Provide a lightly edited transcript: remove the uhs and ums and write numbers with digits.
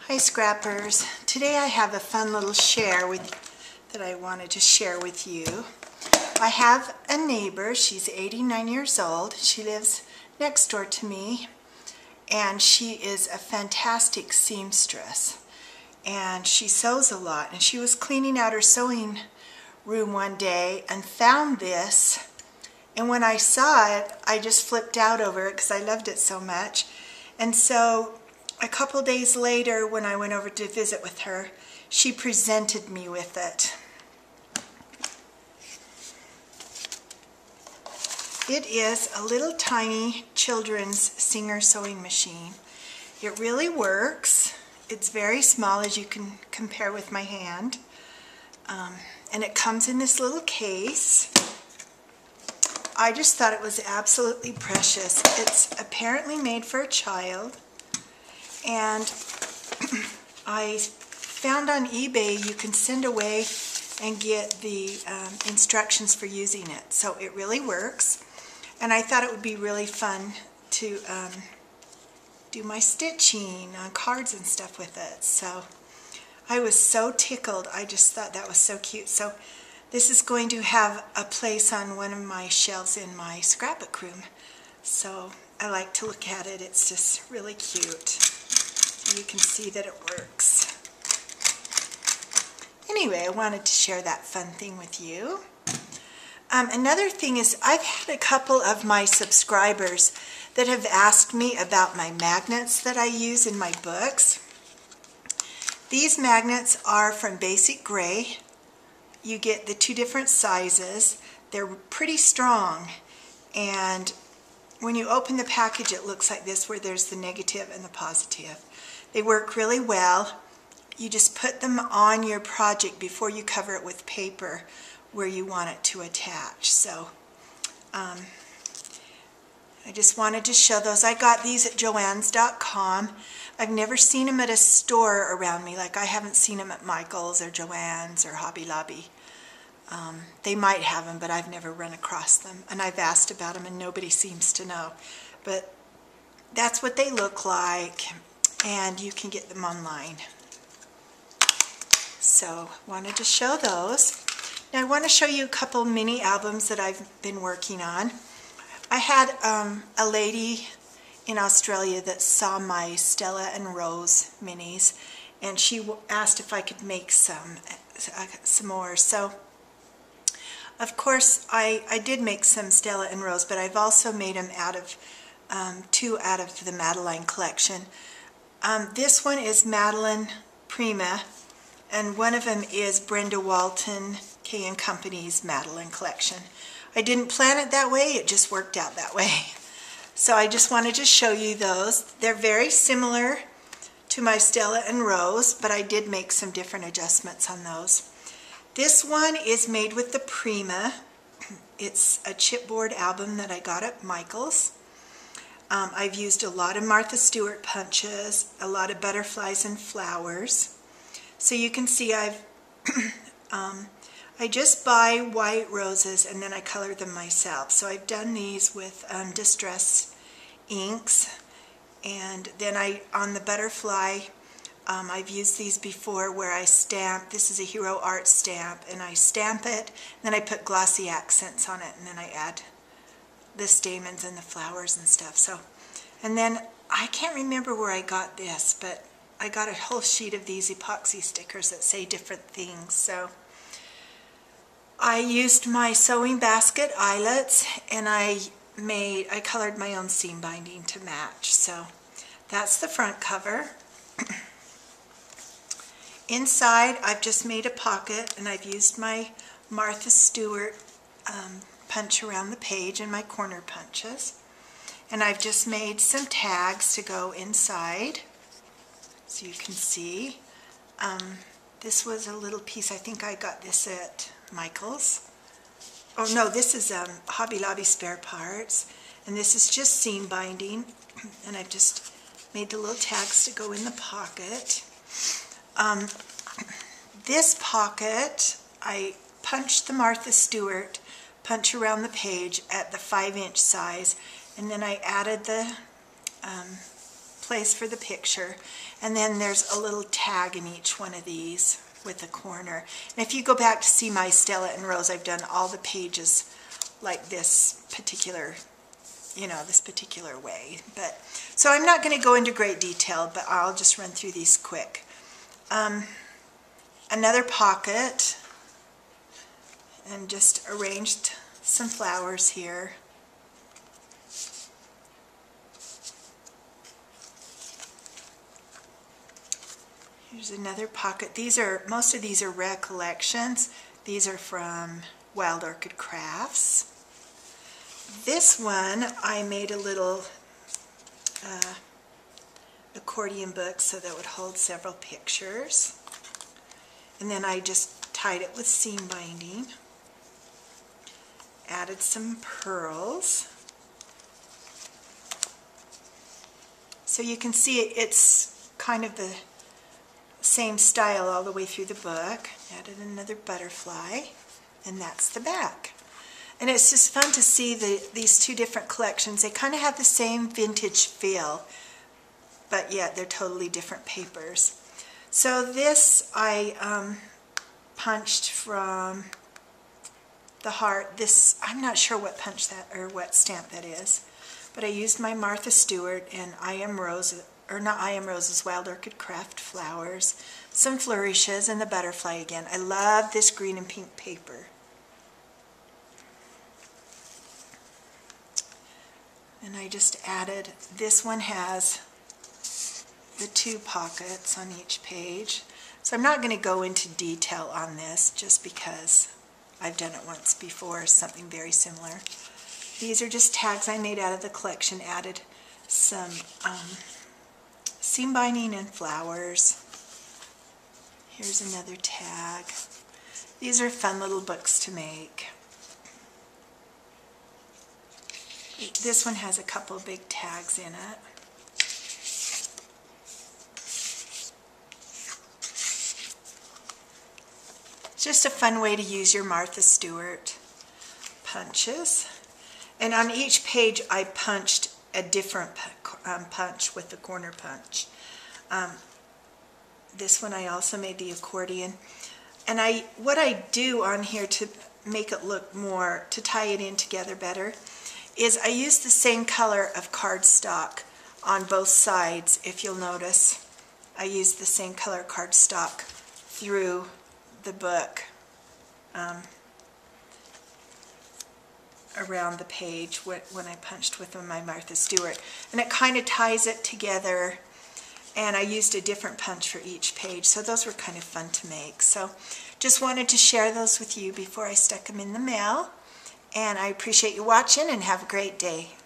Hi Scrappers. Today I have a fun little that I wanted to share with you. I have a neighbor. She's 89 years old. She lives next door to me, and she is a fantastic seamstress, and she sews a lot. And she was cleaning out her sewing room one day and found this, and when I saw it I just flipped out over it because I loved it so much. And so a couple days later, when I went over to visit with her, she presented me with it. It is a little tiny children's Singer sewing machine. It really works. It's very small, as you can compare with my hand. And it comes in this little case. I just thought it was absolutely precious. It's apparently made for a child. And I found on eBay you can send away and get the instructions for using it. So it really works. And I thought it would be really fun to do my stitching on cards and stuff with it. So I was so tickled. I just thought that was so cute. So this is going to have a place on one of my shelves in my scrapbook room. So I like to look at it. It's just really cute. You can see that it works. Anyway, I wanted to share that fun thing with you. Another thing is, I've had a couple of my subscribers that have asked me about my magnets that I use in my books. These magnets are from Basic Gray. You get the two different sizes. They're pretty strong, and when you open the package it looks like this, where there's the negative and the positive. They work really well. You just put them on your project before you cover it with paper where you want it to attach. So I just wanted to show those. I got these at Joann's.com. I've never seen them at a store around me. Like, I haven't seen them at Michael's or Joann's or Hobby Lobby. They might have them, but I've never run across them. And I've asked about them and nobody seems to know. But that's what they look like, and you can get them online. So wanted to show those. Now I want to show you a couple mini albums that I've been working on. I had a lady in Australia that saw my Stella and Rose minis, and she asked if I could make some more. So of course I did make some Stella and Rose, but I've also made them out of two out of the Madeline collection. This one is Madeline Prima, and one of them is Brenda Walton K & Company's Madeline collection. I didn't plan it that way, it just worked out that way. So I just wanted to show you those. They're very similar to my Stella and Rose, but I did make some different adjustments on those. This one is made with the Prima. It's a chipboard album that I got at Michael's. I've used a lot of Martha Stewart punches, a lot of butterflies and flowers. So you can see I just buy white roses and then I color them myself. So I've done these with distress inks, and then on the butterfly, I've used these before where I stamp. This is a Hero Art stamp, and I stamp it, and then I put glossy accents on it, and then I add the stamens and the flowers and stuff. So, and then I can't remember where I got this, but I got a whole sheet of these epoxy stickers that say different things. So I used my sewing basket eyelets, and I colored my own seam binding to match. So that's the front cover. Inside I've just made a pocket, and I've used my Martha Stewart punch around the page and my corner punches, and I've just made some tags to go inside, so you can see. This was a little piece. I think I got this at Michael's. Oh no, this is Hobby Lobby spare parts, and this is just seam binding, and I've just made the little tags to go in the pocket. This pocket, I punched the Martha Stewart punch around the page at the 5-inch size, and then I added the place for the picture. And then there's a little tag in each one of these with a corner. And if you go back to see my Stella and Rose, I've done all the pages like this particular, this particular way. But so I'm not going to go into great detail, but I'll just run through these quick. Another pocket, and just arranged some flowers here. Here's another pocket. Most of these are recollections. These are from Wild Orchid Crafts. This one I made a little accordion book so that it would hold several pictures. And then I just tied it with seam binding. Added some pearls. So you can see it's kind of the same style all the way through the book. Added another butterfly, and that's the back. And it's just fun to see these two different collections. They kind of have the same vintage feel, but yet they're totally different papers. So this I punched from the heart. This, I'm not sure what punch that or what stamp that is, but I used my Martha Stewart and Rose's Wild Orchid Craft flowers, some flourishes, and the butterfly again. I love this green and pink paper. And I just added, this one has the two pockets on each page. So I'm not going to go into detail on this just because I've done it once before, something very similar. These are just tags I made out of the collection, added some seam binding and flowers. Here's another tag. These are fun little books to make. This one has a couple big tags in it. It's just a fun way to use your Martha Stewart punches. And on each page I punched a different punch with the corner punch. This one I also made the accordion. And what I do on here to make it look more, to tie it in together better, is I use the same color of cardstock on both sides. If you'll notice, I use the same color cardstock through the book around the page when I punched with my Martha Stewart. And it kind of ties it together, and I used a different punch for each page, so those were kind of fun to make. So just wanted to share those with you before I stuck them in the mail. And I appreciate you watching, and have a great day.